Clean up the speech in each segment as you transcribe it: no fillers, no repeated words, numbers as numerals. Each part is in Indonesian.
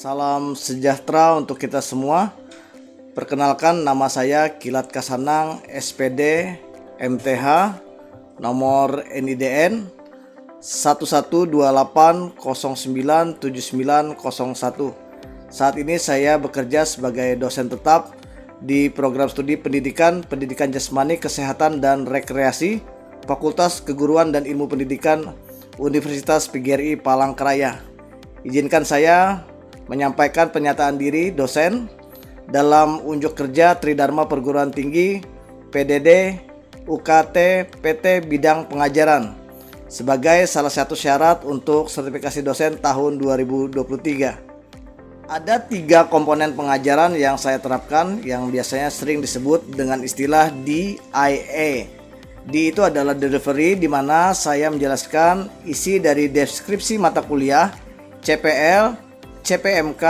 Salam sejahtera untuk kita semua. Perkenalkan, nama saya Kilat Kasanang, SPD, MTH, nomor NIDN 1128097901. Saat ini saya bekerja sebagai dosen tetap di program studi Pendidikan Jasmani, Kesehatan, dan Rekreasi, Fakultas Keguruan dan Ilmu Pendidikan Universitas PGRI Palangkaraya. Izinkan saya menyampaikan pernyataan diri dosen dalam unjuk kerja Tridharma Perguruan Tinggi PDD UKT PT Bidang Pengajaran sebagai salah satu syarat untuk sertifikasi dosen tahun 2023. Ada 3 komponen pengajaran yang saya terapkan yang biasanya sering disebut dengan istilah DIA. D itu adalah delivery, di mana saya menjelaskan isi dari deskripsi mata kuliah, CPL, CPMK,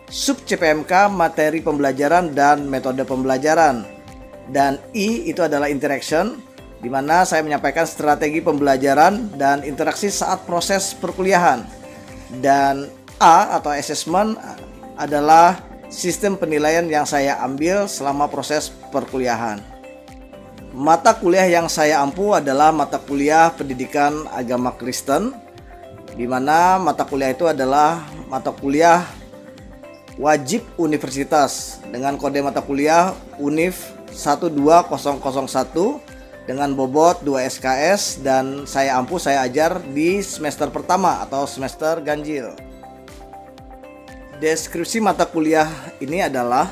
sub CPMK, materi pembelajaran, dan metode pembelajaran. Dan I itu adalah interaction, di mana saya menyampaikan strategi pembelajaran dan interaksi saat proses perkuliahan. Dan A atau assessment adalah sistem penilaian yang saya ambil selama proses perkuliahan. Mata kuliah yang saya ampu adalah mata kuliah Pendidikan Agama Kristen, di mana mata kuliah itu adalah mata kuliah wajib universitas dengan kode mata kuliah UNIF 12001 dengan bobot 2 SKS, dan saya ajar di semester pertama atau semester ganjil. Deskripsi mata kuliah ini adalah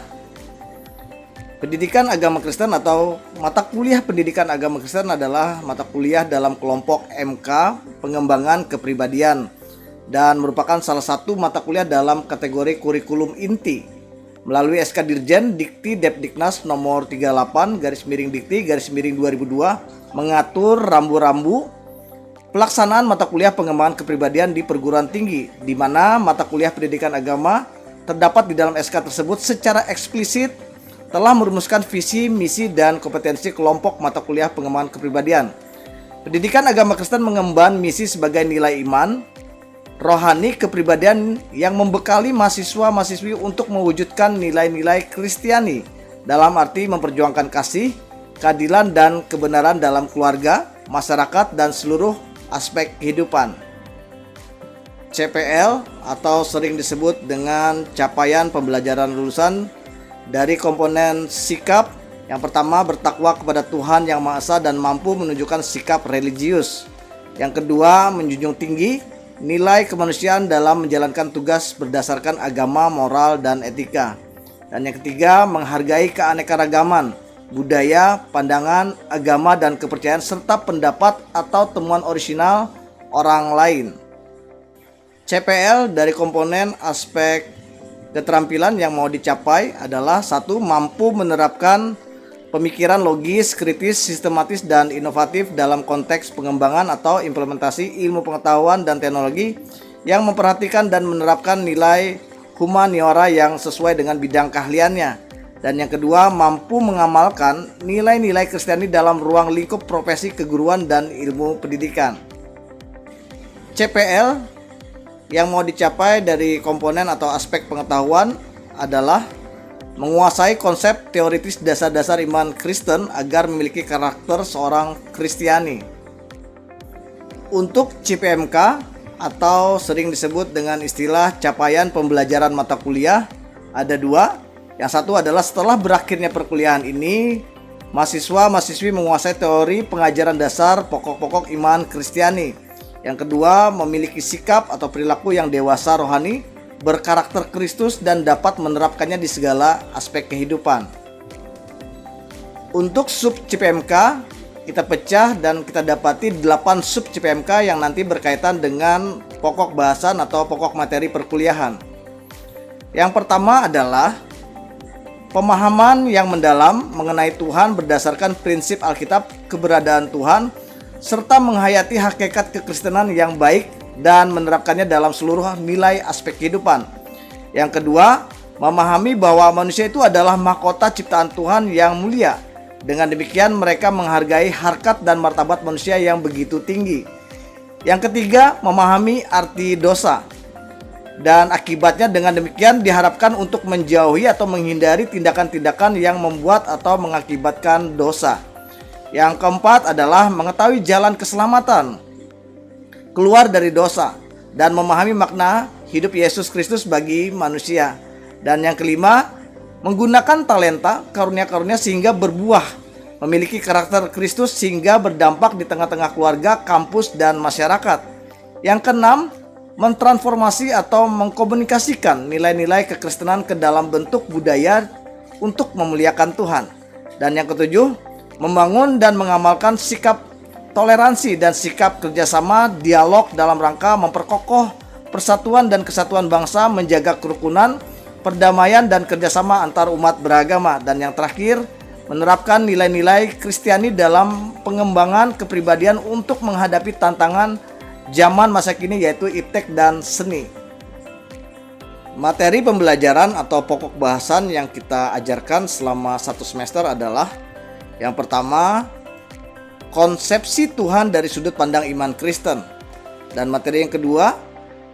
Pendidikan Agama Kristen atau mata kuliah Pendidikan Agama Kristen adalah mata kuliah dalam kelompok MK Pengembangan Kepribadian dan merupakan salah satu mata kuliah dalam kategori kurikulum inti melalui SK Dirjen Dikti Depdiknas nomor 38/Dikti/2002 mengatur rambu-rambu pelaksanaan mata kuliah pengembangan kepribadian di perguruan tinggi, di mana mata kuliah pendidikan agama terdapat di dalam SK tersebut secara eksplisit telah merumuskan visi, misi, dan kompetensi kelompok mata kuliah pengembangan kepribadian. Pendidikan agama Kristen mengemban misi sebagai nilai iman, rohani, kepribadian yang membekali mahasiswa-mahasiswi untuk mewujudkan nilai-nilai Kristiani dalam arti memperjuangkan kasih, keadilan, dan kebenaran dalam keluarga, masyarakat, dan seluruh aspek kehidupan. CPL atau sering disebut dengan capaian pembelajaran lulusan dari komponen sikap. Yang pertama, bertakwa kepada Tuhan Yang Maha Esa dan mampu menunjukkan sikap religius. Yang kedua, menjunjung tinggi nilai kemanusiaan dalam menjalankan tugas berdasarkan agama, moral, dan etika. Dan yang ketiga, menghargai keanekaragaman budaya, pandangan, agama, dan kepercayaan serta pendapat atau temuan orisinal orang lain. CPL dari komponen aspek keterampilan yang mau dicapai adalah 1. Mampu menerapkan pemikiran logis, kritis, sistematis, dan inovatif dalam konteks pengembangan atau implementasi ilmu pengetahuan dan teknologi yang memperhatikan dan menerapkan nilai humaniora yang sesuai dengan bidang keahliannya. Dan yang kedua, mampu mengamalkan nilai-nilai Kristiani dalam ruang lingkup profesi keguruan dan ilmu pendidikan. CPL yang mau dicapai dari komponen atau aspek pengetahuan adalah menguasai konsep teoritis dasar-dasar iman Kristen agar memiliki karakter seorang Kristiani. Untuk CPMK atau sering disebut dengan istilah capaian pembelajaran mata kuliah ada 2. Yang satu adalah setelah berakhirnya perkuliahan ini, mahasiswa-mahasiswi menguasai teori pengajaran dasar pokok-pokok iman Kristiani. Yang kedua, memiliki sikap atau perilaku yang dewasa rohani, berkarakter Kristus, dan dapat menerapkannya di segala aspek kehidupan. Untuk sub CPMK, kita pecah dan kita dapati 8 sub CPMK yang nanti berkaitan dengan pokok bahasan atau pokok materi perkuliahan. Yang pertama adalah pemahaman yang mendalam mengenai Tuhan berdasarkan prinsip Alkitab, keberadaan Tuhan, serta menghayati hakikat kekristenan yang baik dan menerapkannya dalam seluruh nilai aspek kehidupan. Yang kedua, memahami bahwa manusia itu adalah mahkota ciptaan Tuhan yang mulia. Dengan demikian mereka menghargai harkat dan martabat manusia yang begitu tinggi. Yang ketiga, memahami arti dosa. Dan akibatnya dengan demikian diharapkan untuk menjauhi atau menghindari tindakan-tindakan yang membuat atau mengakibatkan dosa. Yang keempat adalah mengetahui jalan keselamatan, keluar dari dosa, dan memahami makna hidup Yesus Kristus bagi manusia. Dan yang kelima, menggunakan talenta, karunia-karunia sehingga berbuah, memiliki karakter Kristus sehingga berdampak di tengah-tengah keluarga, kampus, dan masyarakat. Yang keenam, mentransformasi atau mengkomunikasikan nilai-nilai kekristenan ke dalam bentuk budaya untuk memuliakan Tuhan. Dan yang ketujuh, membangun dan mengamalkan sikap toleransi dan sikap kerjasama dialog dalam rangka memperkokoh persatuan dan kesatuan bangsa, menjaga kerukunan, perdamaian, dan kerjasama antar umat beragama. Dan yang terakhir, menerapkan nilai-nilai Kristiani dalam pengembangan kepribadian untuk menghadapi tantangan zaman masa kini, yaitu iptek dan seni. Materi pembelajaran atau pokok bahasan yang kita ajarkan selama 1 semester adalah yang pertama, konsepsi Tuhan dari sudut pandang iman Kristen. Dan materi yang kedua,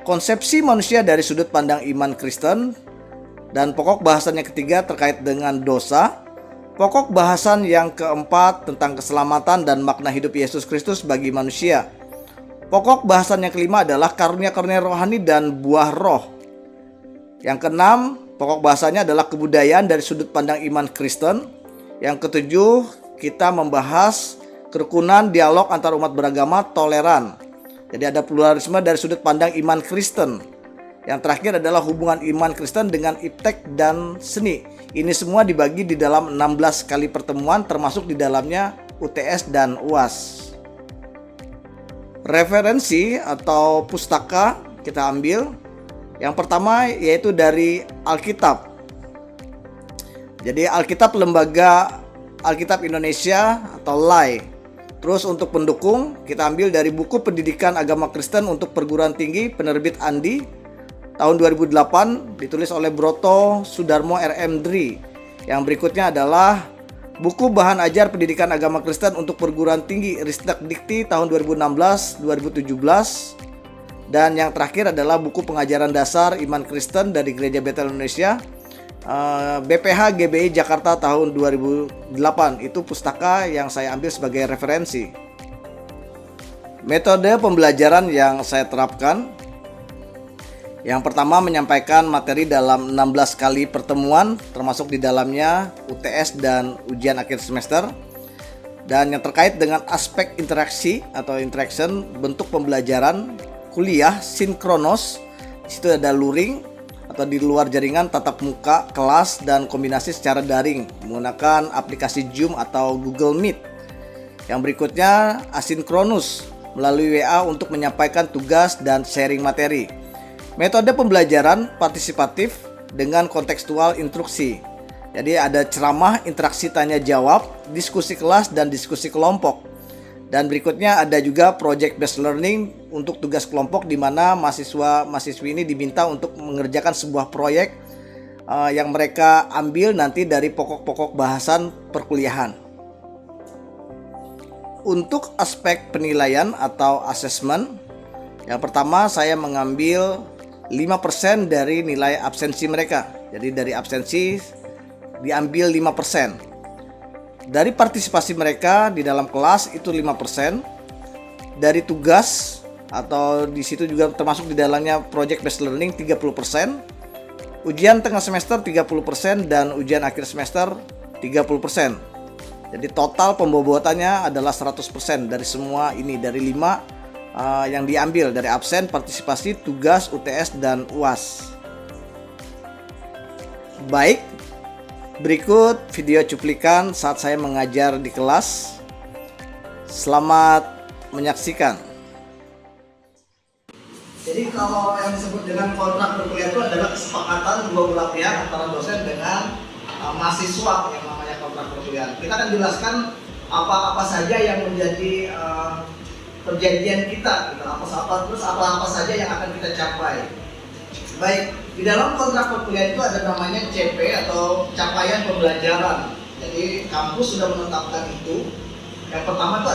konsepsi manusia dari sudut pandang iman Kristen. Dan pokok bahasan yang ketiga terkait dengan dosa. Pokok bahasan yang keempat tentang keselamatan dan makna hidup Yesus Kristus bagi manusia. Pokok bahasan yang kelima adalah karunia-karunia rohani dan buah roh. Yang keenam, pokok bahasannya adalah kebudayaan dari sudut pandang iman Kristen. Yang ketujuh, kita membahas kerukunan, dialog antar umat beragama, toleran. Jadi ada pluralisme dari sudut pandang iman Kristen. Yang terakhir adalah hubungan iman Kristen dengan iptek dan seni. Ini semua dibagi di dalam 16 kali pertemuan, termasuk di dalamnya UTS dan UAS. Referensi atau pustaka kita ambil. Yang pertama yaitu dari Alkitab. Jadi Alkitab Lembaga Alkitab Indonesia atau LAI. Terus untuk pendukung kita ambil dari buku Pendidikan Agama Kristen untuk Perguruan Tinggi penerbit Andi tahun 2008, ditulis oleh Broto Sudarmo RM3. Yang berikutnya adalah buku Bahan Ajar Pendidikan Agama Kristen untuk Perguruan Tinggi Ristek Dikti tahun 2016-2017. Dan yang terakhir adalah buku Pengajaran Dasar Iman Kristen dari Gereja Betel Indonesia, BPH GBI Jakarta tahun 2008. Itu pustaka yang saya ambil sebagai referensi. Metode pembelajaran yang saya terapkan, yang pertama menyampaikan materi dalam 16 kali pertemuan, termasuk di dalamnya UTS dan ujian akhir semester. Dan yang terkait dengan aspek interaksi atau interaction, bentuk pembelajaran kuliah sinkronos, di situ ada luring atau di luar jaringan, tatap muka, kelas, dan kombinasi secara daring menggunakan aplikasi Zoom atau Google Meet. Yang berikutnya asinkronus melalui WA untuk menyampaikan tugas dan sharing materi. Metode pembelajaran partisipatif dengan kontekstual instruksi. Jadi ada ceramah, interaksi tanya jawab, diskusi kelas, dan diskusi kelompok. Dan berikutnya ada juga project based learning untuk tugas kelompok, di mana mahasiswa-mahasiswi ini diminta untuk mengerjakan sebuah proyek yang mereka ambil nanti dari pokok-pokok bahasan perkuliahan. Untuk aspek penilaian atau assessment, yang pertama saya mengambil 5% dari nilai absensi mereka. Jadi dari absensi diambil 5%. Dari partisipasi mereka di dalam kelas itu 5%. Dari tugas atau di situ juga termasuk di dalamnya project based learning 30%. Ujian tengah semester 30% dan ujian akhir semester 30%. Jadi total pembobotannya adalah 100% dari semua ini, dari 5 yang diambil dari absen, partisipasi, tugas, UTS, dan UAS. Baik, berikut video cuplikan saat saya mengajar di kelas. Selamat menyaksikan. Jadi kalau yang disebut dengan kontrak perkuliahan itu adalah kesepakatan dua belah pihak antara dosen dengan mahasiswa yang namanya kontrak perkuliahan. Kita akan jelaskan apa-apa saja yang menjadi perjanjian kita, terus apa saja yang akan kita capai. Baik, di dalam kontrak perkuliahan itu ada namanya CP atau capaian pembelajaran. Jadi kampus sudah menetapkan itu. Yang pertama itu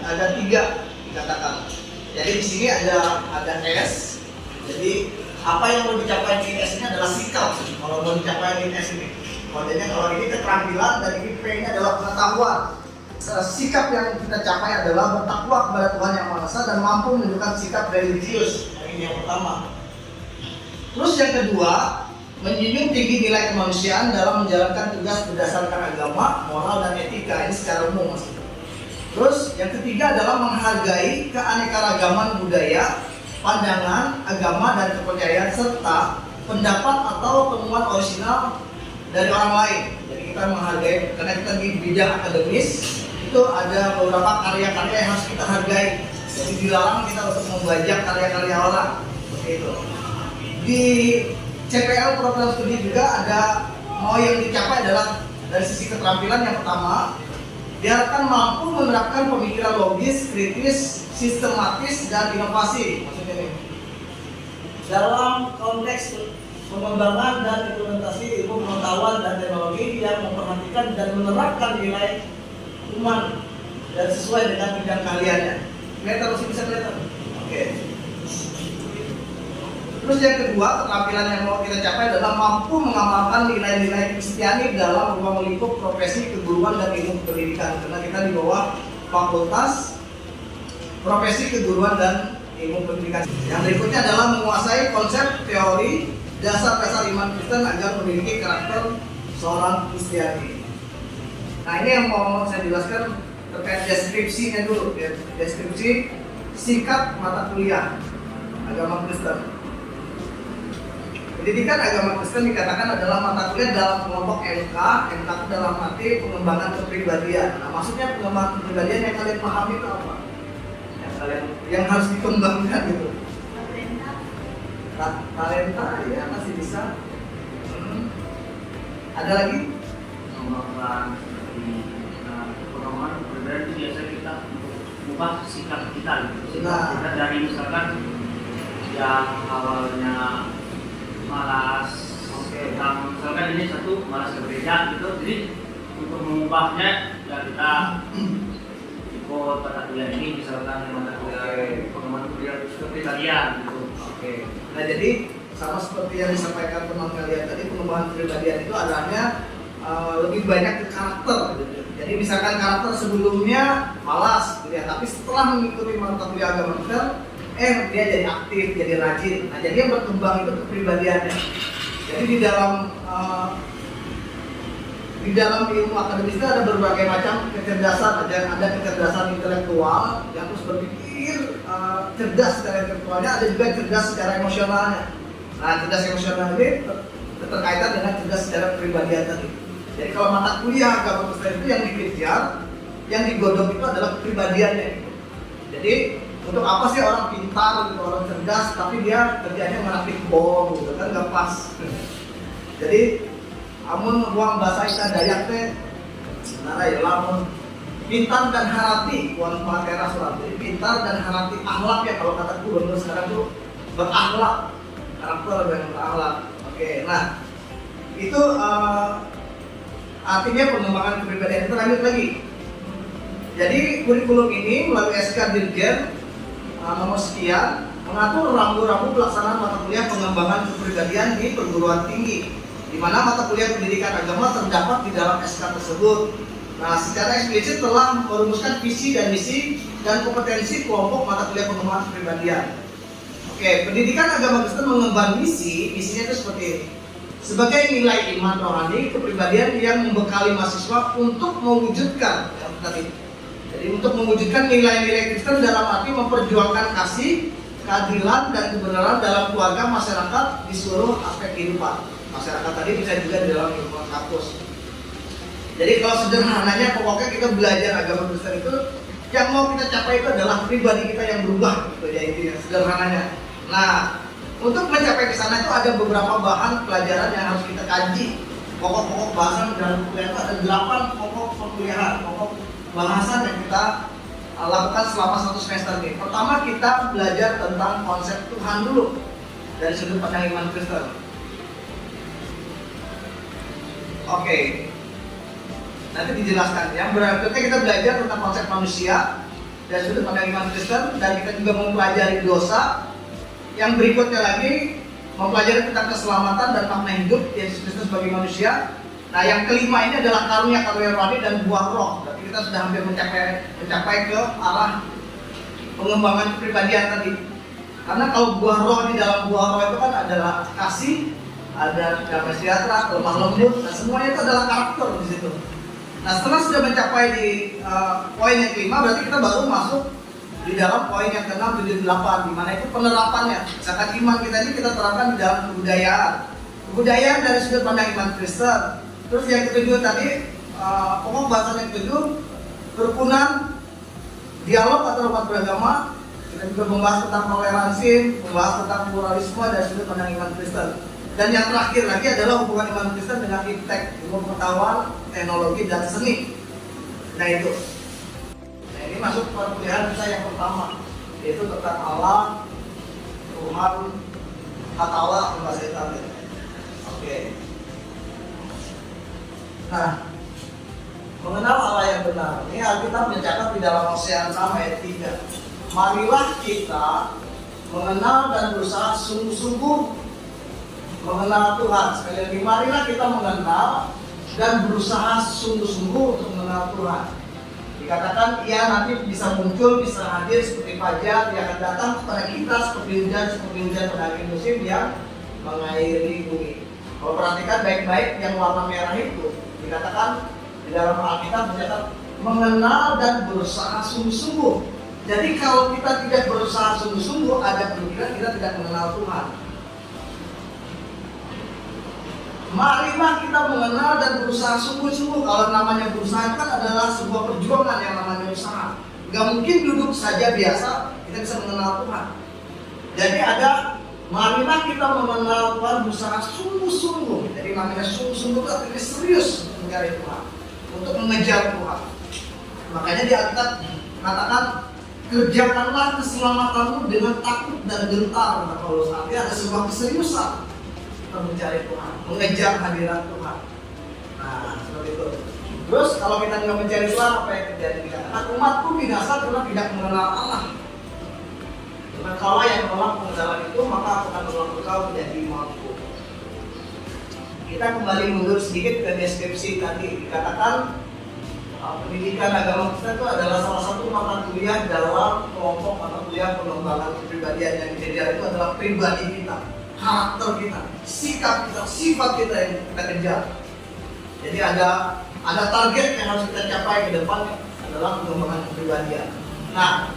ada 3 dikatakan. Jadi di sini ada S. Jadi H Apa yang mau dicapai di INS ini adalah sikap. Kalau mau dicapai di INS ini, kodenya kalau ini keterampilan dan ini P-nya adalah pengetahuan. Sikap yang kita capai adalah bertakwa kepada Tuhan Yang Maha Esa dan mampu menunjukkan sikap religius. Ini yang pertama. Terus yang kedua, menjunjung tinggi nilai kemanusiaan dalam menjalankan tugas berdasarkan agama, moral, dan etika. Ini secara umum maksudnya. Terus yang ketiga adalah menghargai keanekaragaman budaya, pandangan, agama, dan kepercayaan serta pendapat atau temuan orisinal dari orang lain. Jadi kita menghargai, karena kita di bidang akademis itu ada beberapa karya-karya yang harus kita hargai. Jadi dilarang kita untuk membajak karya-karya orang. Seperti itu. Di CPL program studi juga ada mau yang dicapai adalah dari sisi keterampilan yang pertama, diharapkan mampu menerapkan pemikiran logis, kritis, sistematis, dan inovasi. Maksudnya ini dalam konteks pengembangan dan implementasi ilmu pengetahuan dan teknologi yang memperhatikan dan menerapkan nilai human dan sesuai dengan bidang keahliannya. Kelihatan, masih bisa kelihatan? Oke. Terus yang kedua, keterampilan yang mau kita capai adalah mampu mengamalkan nilai-nilai Kristiani dalam ruang lingkup profesi keguruan dan ilmu pendidikan. Karena kita di bawah Fakultas Profesi Keguruan dan Ilmu Pendidikan. Yang berikutnya adalah menguasai konsep teori dasar-dasar iman Kristen agar memiliki karakter seorang Kristiani. Nah, ini yang mau saya jelaskan terkait deskripsinya dulu. Deskripsi sikap mata kuliah agama Kristen. Pendidikan agama Kristen dikatakan adalah mata kuliah dalam kelompok MK. MK itu dalam arti pengembangan kepribadian. Nah, maksudnya pengembangan kepribadian yang kalian pahami itu apa? Yang harus dikembangkan gitu. Talenta ya masih bisa. Ada lagi? Pengembangan kepribadian itu biasa kita ubah sikap kita. Kita dari misalkan yang awalnya malas, misalkan ini satu malas bekerja gitu, jadi untuk mengubahnya ya kita ikut mata kuliah ini, misalkan mata kuliah pengembangan kuliah seperti kalian gitu. Nah, jadi sama seperti yang disampaikan teman kalian tadi, pengembangan kepribadian itu adanya lebih banyak ke karakter gitu. Jadi misalkan karakter sebelumnya malas gitu ya, tapi setelah mengikuti mata kuliah agama Kristen dia jadi aktif, jadi rajin. Nah, jadi yang berkembang itu kepribadiannya. Jadi di dalam ilmu akademis itu ada berbagai macam kecerdasan. Ada kecerdasan intelektual yang terus berpikir cerdas secara intelektualnya, ada juga cerdas secara emosionalnya. Nah, cerdas emosional ini terkaitan dengan cerdas secara kepribadian tadi. Jadi kalau mata kuliah agama Kristen itu yang dikejar, yang digodok itu adalah kepribadiannya. Jadi untuk apa sih orang pintar, gitu, orang cerdas, tapi dia kerjanya merakit bom, gitu kan nggak pas. Jadi, amun buang bahasa Ita Dayak teh, nah ya lamun pintar dan harati, buang materi surat. Jadi pintar dan harati, akhlak ya kalau kata gubernur sekarang tuh berakhlak, karakter dan berakhlak. Oke, nah itu artinya pengembangan kepribadian itu. Lanjut lagi. Jadi kurikulum ini melalui SK Dirjen nomor sekian mengatur rambu-rambu pelaksanaan mata kuliah pengembangan kepribadian di perguruan tinggi, di mana mata kuliah pendidikan agama terdapat di dalam SK tersebut. Nah, secara eksplisit telah merumuskan visi dan misi dan kompetensi kelompok mata kuliah pengembangan kepribadian. Oke, pendidikan agama Kristen mengemban misinya itu seperti ini. Sebagai nilai iman rohani kepribadian yang membekali mahasiswa untuk mewujudkan tadi. Jadi untuk mewujudkan nilai-nilai Kristen dalam arti memperjuangkan kasih, keadilan, dan kebenaran dalam keluarga, masyarakat di seluruh aspek kehidupan. Masyarakat tadi bisa juga di dalam lingkungan kampus. Jadi kalau sederhananya pokoknya kita belajar agama Kristen itu yang mau kita capai itu adalah pribadi kita yang berubah gitu ya, intinya sederhananya. Nah, untuk mencapai ke sana itu ada beberapa bahan pelajaran yang harus kita kaji. Pokok-pokok bahasan dalam kuliah itu ada 8 pokok perkuliahan, pokok bahasan yang kita lakukan selama 1 semester ini. Pertama, kita belajar tentang konsep Tuhan dulu dari sudut pandang iman Kristen. Oke, nanti dijelaskan. Yang berikutnya kita belajar tentang konsep manusia dari sudut pandang iman Kristen, dan kita juga mempelajari dosa. Yang berikutnya lagi mempelajari tentang keselamatan dan makna hidup Yesus Kristus sebagai manusia. Nah, yang kelima ini adalah karunia-karunia rohani dan buah roh. Berarti kita sudah hampir mencapai ke arah pengembangan kepribadian tadi. Karena kalau buah roh, di dalam buah roh itu kan adalah kasih, ada damai sejahtera, lemah lembut, nah semuanya itu adalah karakter di situ. Nah, setelah sudah mencapai di poin yang kelima, berarti kita baru masuk di dalam poin yang ke-6, 7, 8, di mana itu penerapannya. Misalkan iman kita ini kita terapkan di dalam kebudayaan. Kebudayaan dari sudut pandang iman Kristen. Terus yang ketujuh tadi, pokok bahasan yang ketujuh, kerukunan, dialog atau umat beragama. Kita juga membahas tentang toleransi, membahas tentang pluralisme dari sudut pandang iman Kristen. Dan yang terakhir lagi adalah hubungan iman Kristen dengan iptek, ilmu pengetahuan, teknologi, dan seni. Nah itu. Nah ini masuk perkuliahan kita yang pertama, yaitu tentang Allah, Tuhan, kata Allah, bahasa Italia. Oke. Nah, mengenal Allah yang benar. Ini Alkitab mencatat di dalam Hosea 6 ayat 3. Marilah kita mengenal dan berusaha sungguh-sungguh mengenal Tuhan. Sekali lagi, marilah kita mengenal dan berusaha sungguh-sungguh untuk mengenal Tuhan. Dikatakan ia nanti bisa muncul, bisa hadir seperti fajar, dia akan datang kepada kita seperti hujan pada akhir musim yang mengairi bumi. Kalau perhatikan baik-baik yang warna merah itu, dikatakan di dalam Alkitab mencatat mengenal dan berusaha sungguh-sungguh. Jadi kalau kita tidak berusaha sungguh-sungguh, ada kemungkinan kita tidak mengenal Tuhan. Marilah kita mengenal dan berusaha sungguh-sungguh. Kalau namanya berusaha itu kan adalah sebuah perjuangan yang namanya usaha. Gak mungkin duduk saja biasa kita bisa mengenal Tuhan. Jadi ada marilah kita mengenal Tuhan berusaha sungguh-sungguh. Jadi namanya sungguh-sungguh itu artinya serius mencari Tuhan, untuk mengejar Tuhan. Makanya di Alkitab katakan kerjakanlah keselamatanmu dengan takut dan gentar. Kata Paulus, artinya ada sebuah keseriusan untuk mencari Tuhan, mengejar hadirat Tuhan. Nah, seperti itu. Terus kalau kita nggak mencari Tuhan, apa yang terjadi? Dikatakan umatku binasa karena tidak mengenal Allah. Dengan kalau yang menolak pengenalan itu, maka aku akan menolak engkau menjadi mautku. Kita kembali mundur sedikit ke deskripsi tadi. Dikatakan pendidikan agama kita itu adalah salah satu mata kuliah dalam kelompok mata kuliah pengembangan kepribadian. Yang dikejar itu adalah pribadi kita, karakter kita, sikap kita, sifat kita yang kita kejar. Jadi ada target yang harus kita capai ke depan adalah pengembangan kepribadian. Nah,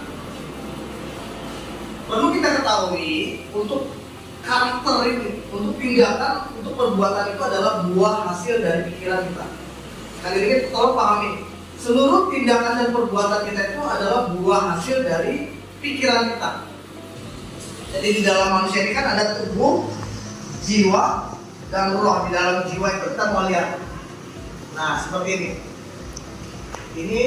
perlu kita ketahui untuk karakter ini, untuk tindakan, untuk perbuatan itu adalah buah hasil dari pikiran kita. Kali ini tolong pahami, seluruh tindakan dan perbuatan kita itu adalah buah hasil dari pikiran kita. Jadi di dalam manusia ini kan ada tubuh, jiwa, dan roh. Di dalam jiwa itu kita mau lihat. Nah, seperti ini. Ini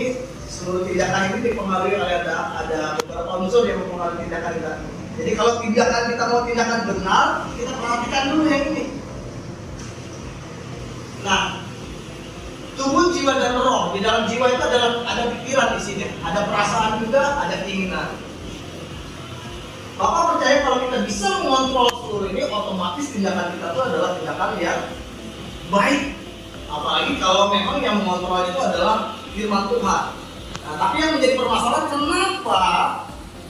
seluruh tindakan ini dipengaruhi oleh ada beberapa unsur yang mempengaruhi tindakan kita. Jadi kalau tindakan kita mau tindakan benar, kita perhatikan dulu yang ini. Nah, tubuh, jiwa, dan roh. Di dalam jiwa itu ada pikiran isinya, ada perasaan juga, ada keinginan. Bapak percaya kalau kita bisa mengontrol seluruh ini, otomatis tindakan kita itu adalah tindakan yang baik. Apalagi kalau memang yang mengontrol itu adalah firman Tuhan. Nah, tapi yang menjadi permasalahan, kenapa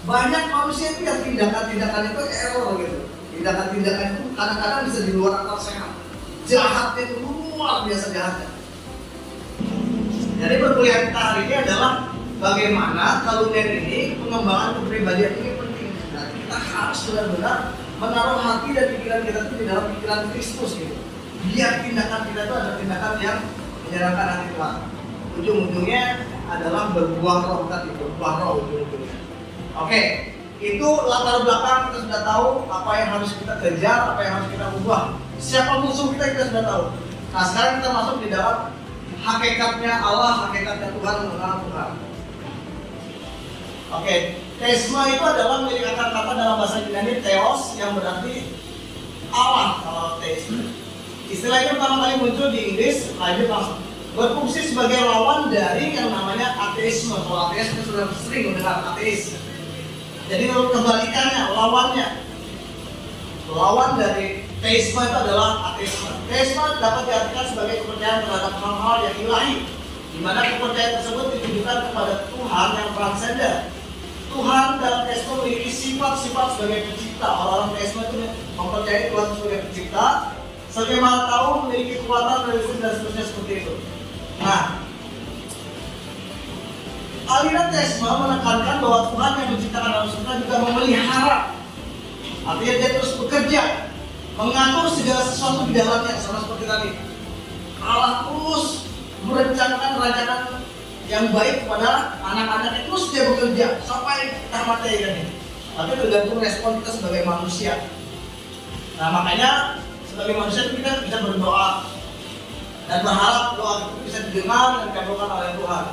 banyak manusia itu yang tindakan-tindakan itu error gitu. Tindakan-tindakan itu kadang-kadang bisa di luar akal sehat. Jahatnya itu luar biasa jahatnya. Jadi perkuliahan kita hari ini adalah bagaimana karunia ini, pengembangan kepribadian ini penting. Nah, kita harus benar-benar menaruh hati dan pikiran kita itu di dalam pikiran Kristus gitu. Biar tindakan kita itu adalah tindakan yang menyenangkan hati Tuhan. Ujung-ujungnya adalah berbuah roh tadi, berbuah roh ujung-ujungnya. Oke, itu latar belakang kita sudah tahu apa yang harus kita kejar, apa yang harus kita ubah. Siapa musuh kita sudah tahu. Nah, sekarang kita masuk di dalam hakikatnya Allah, hakikatnya Tuhan, mengenal Tuhan. Oke, teisme itu adalah milik akar kata dalam bahasa Yunani theos yang berarti Allah kalau teisme. Istilah ini pertama kali muncul di Inggris, lanjut langsung berfungsi sebagai lawan dari yang namanya ateisme. Kalau ateis kita sudah sering mendengar ateis. Jadi kebalikannya, lawannya. Lawan dari teisme itu adalah ateisme. Teisme dapat diartikan sebagai kepercayaan terhadap hal-hal yang ilahi, di mana kepercayaan tersebut ditujukan kepada Tuhan yang transenden. Tuhan dalam teisme memiliki sifat-sifat sebagai pencipta. Orang-orang teisme itu mempercayai Tuhan sebagai pencipta, sebagai maha tahu, memiliki kekuatan, religius dan seterusnya seperti itu. Nah, aliran teisme menekankan bahwa Tuhan yang menciptakan alam semesta juga memelihara. Artinya dia terus bekerja, mengatur segala sesuatu di dalamnya, sama seperti tadi. Allah terus merencanakan rancangan yang baik kepada anak-anaknya, terus dia bekerja sampai tamat ini. Tapi tergantung respon kita sebagai manusia. Nah, makanya sebagai manusia kita bisa berdoa dan berharap doa itu bisa didengar dan dikabulkan oleh Tuhan.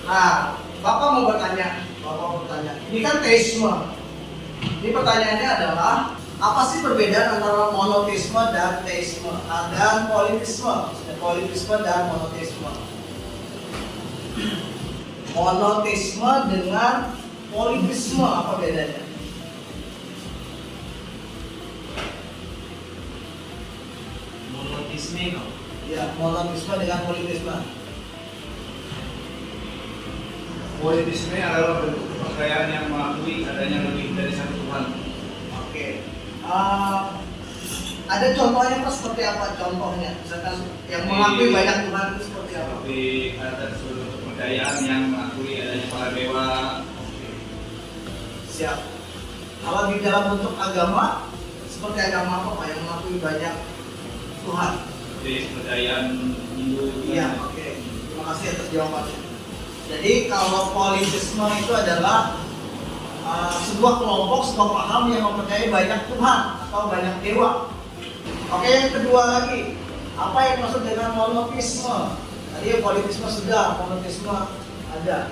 Nah, Bapak mau bertanya, ini kan teisme. Ini pertanyaannya adalah, apa sih perbedaan antara monoteisme dan teisme? Dan politisme. Politisme dan monoteisme. Monoteisme dengan politisme, apa bedanya? Monoteisme kok. Ya, monoteisme dengan politisme. Politisme adalah bentuk kepercayaan yang mengakui adanya lebih dari satu Tuhan. Oke. Ada contohnya Pak, seperti apa contohnya? Misalkan yang mengakui banyak Tuhan itu seperti apa? Seperti ada suatu kepercayaan yang mengakui adanya para dewa. Siap. Kalau di dalam bentuk agama, seperti agama apa Pak yang mengakui banyak Tuhan? Seperti kepercayaan Hindu. Iya, oke. Terima kasih atas jawabannya. Jadi kalau politisme itu adalah sebuah kelompok, sebuah paham yang mempercayai banyak Tuhan atau banyak dewa. Oke, yang kedua lagi, apa yang maksud dengan monoteisme? Tadi politisme sudah, monoteisme ada.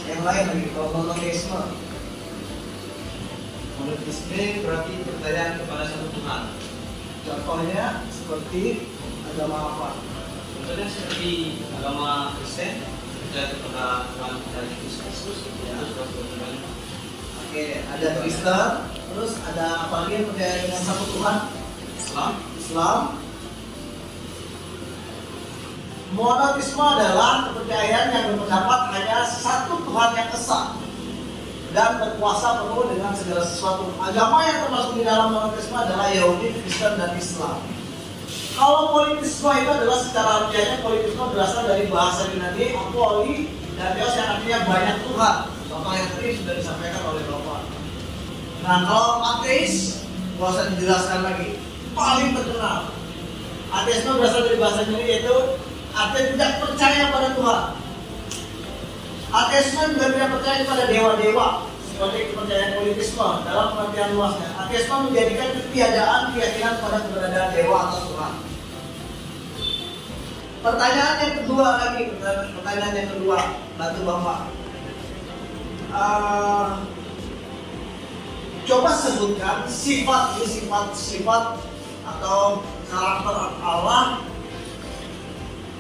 Yang lain lagi, kalau monoteisme. Monoteisme berarti percayaan kepada satu Tuhan. Contohnya seperti agama apa? Contohnya seperti agama Kristen, percaya kepada Tuhan kita Yesus Kristus, Yesus Rasul Tuhan. Oke, ada Kristen, terus ada apa lagi yang percaya dengan satu Tuhan? Islam. Monoteisme adalah kepercayaan yang berpendapat hanya satu Tuhan yang esa dan berkuasa penuh dengan segala sesuatu. Agama yang termasuk di dalam monoteisme adalah Yahudi, Kristen, dan Islam. Kalau politisme itu adalah secara harfiahnya, politisme berasal dari bahasa Yunani apoli dan theos yang artinya banyak Tuhan. Contoh yang tadi sudah disampaikan oleh Bapak. Nah, kalau ateis, nggak usah dijelaskan lagi. Paling terkenal. Ateisme berasal dari bahasa Yunani, yaitu artinya tidak percaya pada Tuhan. Ateisme juga tidak percaya pada dewa-dewa, seperti kepercayaan politisme dalam pengertian luasnya. Ateisme menjadikan ketiadaan keyakinan pada keberadaan dewa atau Tuhan. Pertanyaan yang kedua lagi, pertanyaan yang kedua, bantu Bapak. Coba sebutkan sifat atau karakter Allah,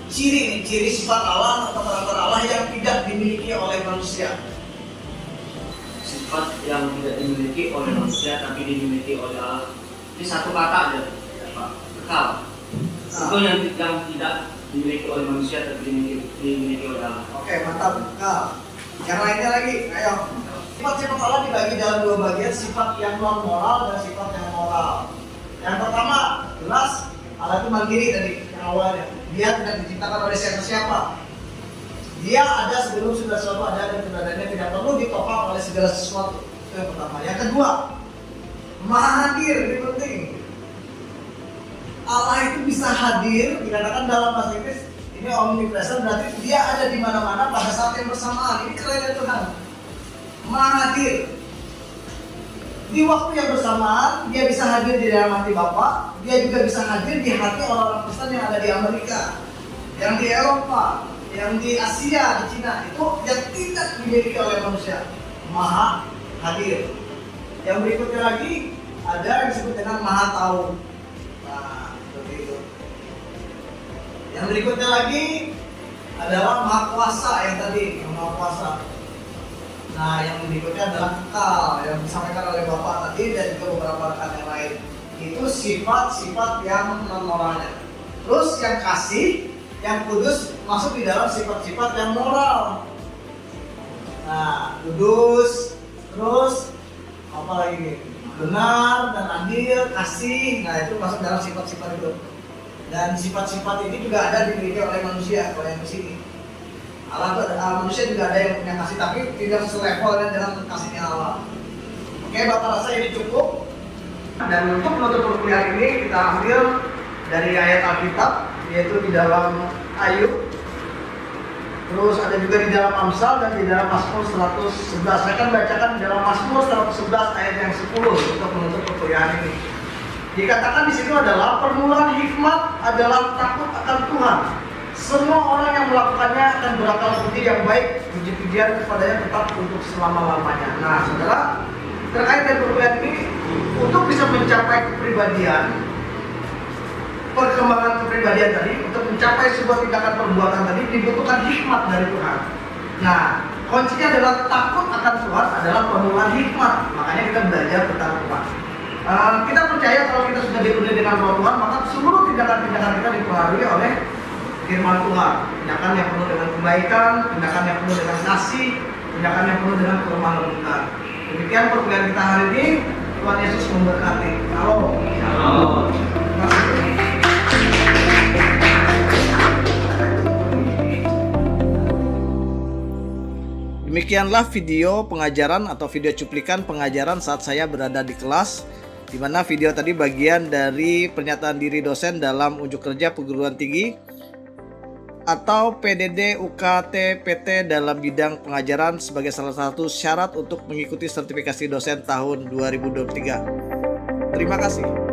ciri sifat Allah atau karakter Allah yang tidak dimiliki oleh manusia. Sifat yang tidak dimiliki oleh manusia tapi dimiliki oleh Allah. Ini satu kata aja, ya, Pak. Kekal. Itu yang tidak dimiliki oleh manusia tapi dimiliki oleh Allah. Oke, mantap. Kekal. Yang lainnya lagi, ayo. Sifat-sifat Allah dibagi dalam dua bagian, sifat yang non moral dan sifat yang moral. Yang pertama, jelas Allah itu mandiri tadi yang awalnya. Dia tidak diciptakan oleh siapa-siapa. Dia ada sebelum segala sesuatu ada dan keberadaannya tidak perlu ditopang oleh segala sesuatu. Itu yang pertama. Yang kedua, Maha hadir, ini penting. Allah itu bisa hadir, dikatakan dalam bahasa Inggris ini omnipresent, berarti dia ada di mana-mana pada saat yang bersamaan. Ini keren ya Tuhan. Maha hadir. Di waktu yang bersamaan, dia bisa hadir di dalam hati Bapak, dia juga bisa hadir di hati orang-orang Kristen yang ada di Amerika, yang di Eropa, yang di Asia, di Cina. Itu yang tidak dimiliki oleh manusia. Maha hadir. Yang berikutnya lagi, ada yang disebut dengan maha tahu. Nah, seperti itu. Yang berikutnya lagi adalah maha kuasa yang tadi, maha kuasa. Nah, yang berikutnya adalah kekal yang disampaikan oleh Bapak tadi dan juga beberapa rekan yang lain. Itu sifat-sifat yang non-moralnya. Terus yang kasih, yang kudus masuk di dalam sifat-sifat yang moral. Nah, kudus, terus apa lagi nih? Benar dan adil, kasih. Nah, itu masuk dalam sifat-sifat itu. Dan sifat-sifat ini juga ada dimiliki oleh manusia, kalau yang di sini. Manusia juga ada yang punya kasih, tapi tidak selevel dengan kasihnya Allah. Oke, Bapak rasa ini cukup. Dan untuk menutup perkuliahan ini kita ambil dari ayat Alkitab, yaitu di dalam Ayub. Terus ada juga di dalam Amsal dan di dalam Mazmur 111. Saya akan bacakan di dalam Mazmur 111 ayat yang 10 untuk menutup perkuliahan ini. Dikatakan di situ adalah permulaan hikmat adalah takut akan Tuhan. Semua orang yang melakukannya akan berakal budi yang baik, puji-pujian kepadanya tetap untuk selama-lamanya. Nah, saudara, terkait dengan perkuliahan ini, untuk bisa mencapai kepribadian, perkembangan kepribadian tadi, untuk mencapai sebuah tindakan perbuatan tadi dibutuhkan hikmat dari Tuhan. Nah, kuncinya adalah takut akan Tuhan adalah permulaan hikmat. Makanya kita belajar tentang Tuhan. Kita percaya kalau kita sudah dipenuhi dengan Roh Tuhan, maka seluruh tindakan-tindakan kita dipengaruhi oleh firman Tuhan. Tindakan yang penuh dengan kebaikan, tindakan yang penuh dengan kasih, tindakan yang penuh dengan kelemah lembutan. Demikian perkuliahan kita hari ini. Tuhan Yesus memberkati. Halo. Demikianlah video pengajaran atau video cuplikan pengajaran saat saya berada di kelas, di mana video tadi bagian dari pernyataan diri dosen dalam unjuk kerja perguruan tinggi atau PDD UKT PT dalam bidang pengajaran sebagai salah satu syarat untuk mengikuti sertifikasi dosen tahun 2023. Terima kasih.